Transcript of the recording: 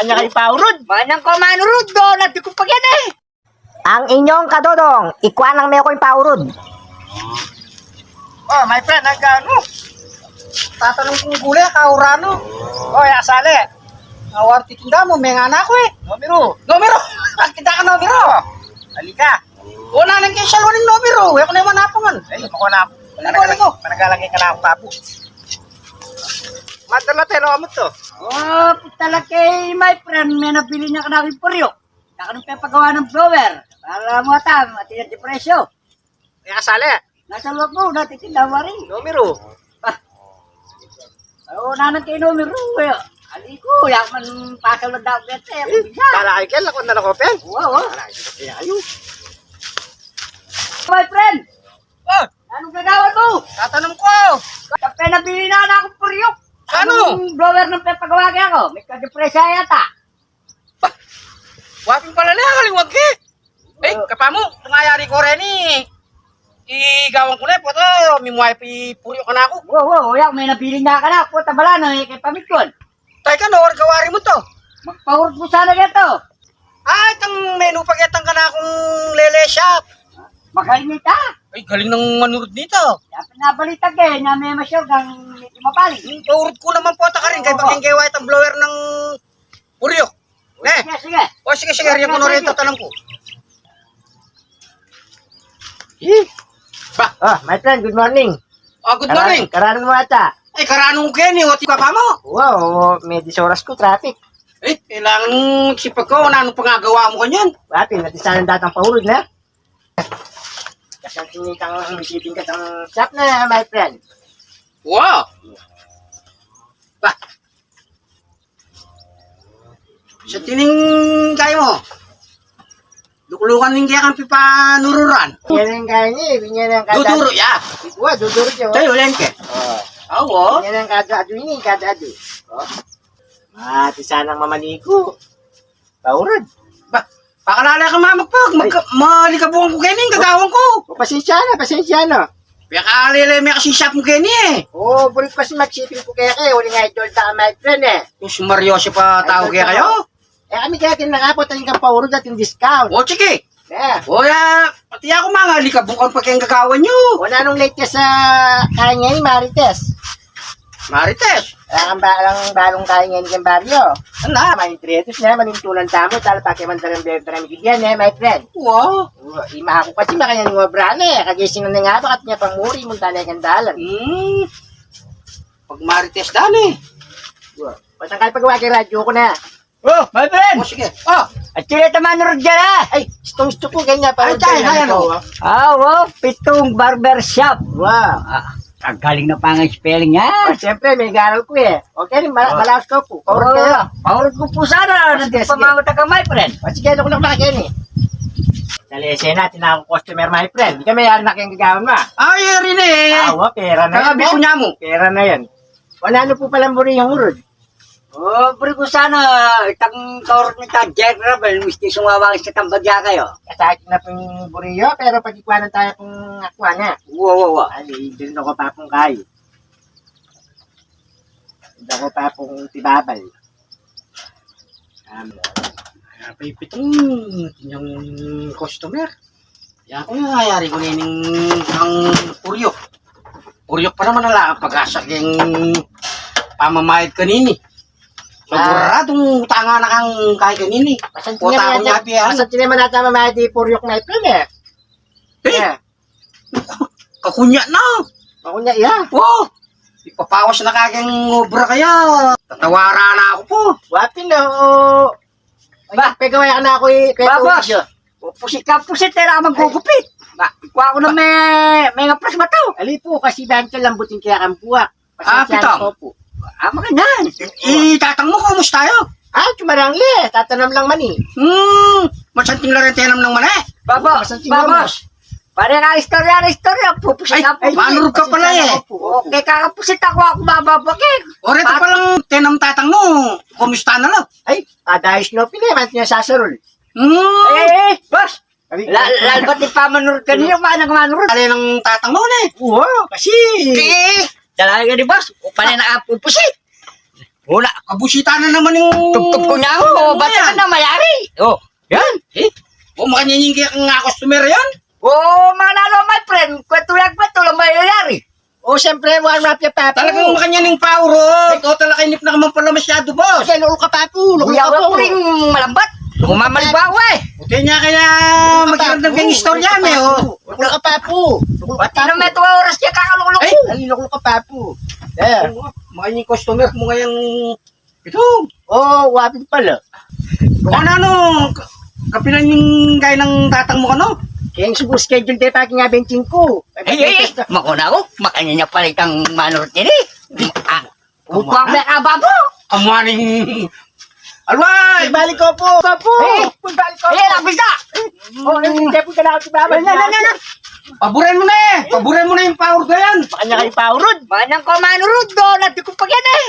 kanya kay paurod. Manang ko manurod do, nadi ko pa yan eh. Ang inyong kadodong, ikuan ang meyo ko'y paurod. Oh, my friend, nagano? Tatanong kong gulay, kaurano. Oh, asale. Awarti tinda mo, may anak ko eh. Numero. Kita ka numero. Halika. Una nang kayo salo ng numero. Huwag ko na yung manapungan. Ay, ako na ako. Ligo. Panagalagay ka na akong papo. Madala tayo mo to. Oh, talaga my friend, may nabili niya ka namin puryo. Nakanong pa pagawa ng blower. Para mo tam, matiyan di presyo. May asale. Nasa loob mo, natitinda mo rin. Numero. Oo, nanan kayo numero. Aliko, yak man pasal na daw bete. Kala kayo kel, ako na lang open. Wow, Kala kayo ayo. my friend, Oh, anong gagawin mo? tatanong ko. Kapag nabili na akong puryo. Ano? Anong blower ng pagpagawa kaya ako? May kadepresya yata. Waping pala na, kaliwag ke. Eh, kapamo, tungayari ko rin eh. Igawang ko na, puto, may wifi puryo ka na ako. Wow, yak may nabili na ka na. Puta bala na, kay pamikon. Tay ka, no, gawari mo to. Magpahurot mo sana gato. Ay, itang menu pagetang ka na akong lele shop. Magaling ka. Ay, galing ng manurod nito. Dapat nabalitag eh, na may masyog ang mapali. Paurot ko naman po ka rin, kay baging gawa itang blower ng puryo. Eh, Sige. o sige, riyan ko na rin tatanong ko. Ba, Oh, my friend, good morning. good morning. Karanan mo ata. Ay, karanong ko yan, wati ka pa mo. Wow, may 10 oras ko traffic. Eh, kailangan sipag ko, ano pangagawa mo kanyan? Wapi, natisanan datang paurod na. Kasi ang tinikang isipin ka ng shop na, my friend. Wow! Ba? Sa tining kayo mo, lukulukan ng kaya kang pipanururan. Yan ang kaya niya, yan ang kada. Duduro, ya. Ikuha, duduro siya. Tayo, ulan ka. Oo. Yan ang kada-ado niya, kada-ado. Oh. Matisanang mamanigo. Paurod. Ba? Pakalala ka mamagpag, malikabuhan ko kayo ng gagawin ko. O, pasensya na. Kaya kalilay may kasisap mo kayo niya eh. Oh, bulit pa si magsipin ko kaya kayo. Huling idol ta my friend eh. Yung sumaryosi pa tao kaya kayo. Eh, kami kaya kinakapot ang kang paurod at yung discount. O, sige. Eh, O, ya, pati ako mga likabukan pa kayong gagawin nyo. wala nung late ka sa kaya ngayon, Marites. Marites. Wala kang balong kaya ngayon ng baryo. Ano? Maintretos na, manintunan tamo, tala pakimandalang bebram bigyan eh, my friend. Wow. Ima ako kasi makanya ng wabra na eh. Kagising na nga bakat niya pangmuri, munta na yung dalan. Pag Marites dali. Patang kayo pagawa kay radyo ko na. Oh, my friend. O, sige. Oh. At sila tamanurod dyan ah. Ay, stong-sto ko ganyan. Ay, tayo, ano? Pitong barber shop. Wow. Ang galing na pang spelling niya. Oh, siyempre, may garal ko eh. Okay, malakas ko po. Paurod kayo. Paurot ko po sana. Sige, sige. Pamamata ka, my friend. O sige, ano ko lang makikin eh. Sa lesena, tinawag ko customer, my friend. Di ka mayari na kayong gagawin mo. Ay, rin eh. Awa, pera na yan. Kagabi ko niya mo. Pera na yan. Wala na po palang buri yung urod. Oh, bro ko sana. Itang kaurot nita, Jack Rabel. Miski sumawang sa tambadya kayo. Kasakit na po yung buriyo, pero pag-ikwanan tayo pong akwa na. Wow. Ali, dun ako pa pong kayo. Dun ako pa pong tibabal. Pipitong yung customer. Yan ko yung hayari ko rin ang puryo. Puryo pa naman nala pag-asa yung pamamayad kanini. Siguradong tanga na kang kahit kanini. Puta akong yapihan. Masang naman natin mamaya di puryok na ipin eh. Eh, kakunya na. Ako niya, iya. Oh, ipapawas na kagang obra kaya. Tatawara na ako po. Wapin na, o. Ba, pegawaya ka na ako eh. Babos. Pusit ka, tera ka magugupit. Ba, ikuha ko na may nga pras mataw. Ali po, kasi dahil ka lambutin kaya kang buwak. Pitong. Po. Maganyan. Itatang mo, kumusta tayo? Chumarang le. Tatanam lang man eh. Masanting lang rin tenam ng mali. Babos. Pare nga istorya. Pupusit Ay, ka po. manurog ka pala eh. Okay, kakapusit ako bababagin. O, rito palang tenam tatang mo. Kumusta na lang? Ay, dahil snow pinaman niya sasarol. Boss. Lalbat di pa manurod ka niyo, paano ka manurod? Alin ang tatang mo na eh. Oo, kasi. Dalaga ni boss, o pala nakapupusit. Wala. Kabusita na naman yung... Tugtog ko niya ako. Ba't ka na mayari? Oh, yan. Eh, o makanyanyinggi kang nga customer yan? Oh, mga lalo, my friend. Kwento lang mayayari. O, siyempre, warm up yung papo. Talagang makanyaning pauro. Ikaw talaga inip na ka man pala masyado, boss. Kasi lolo ka papo. Lolo Kuya ka ko po. rin malambat. Kumamalibawa eh. Buti niya kaya magkaroon kang istorya me, oh. Lolo ka papo. Lolo ka Ba't na may 2 oras niya kakalulok Ay, ko? Ay, lolo ka papo. Eh. Makanyang customer mo ngayong... Ito. Oh, wapit pala. Ano, kapilan yung gaya ng tatang mo ka, no? Kaya yung subo schedule tayo pagi nga benching ko. Ay. Makuna ko. Makanya niya palit ang manurot niya eh. Upang may kababo. Amaning... Alway! Balik ko po. Papo. Balik ko po. Eh, nabisa. Oh, hindi po ka na ako si Baba. Paboran mo na eh! Paboran mo na yung power ko yan! Pakanya kayo power rod. Manang ko manurot doon. Natin ko pa yan eh.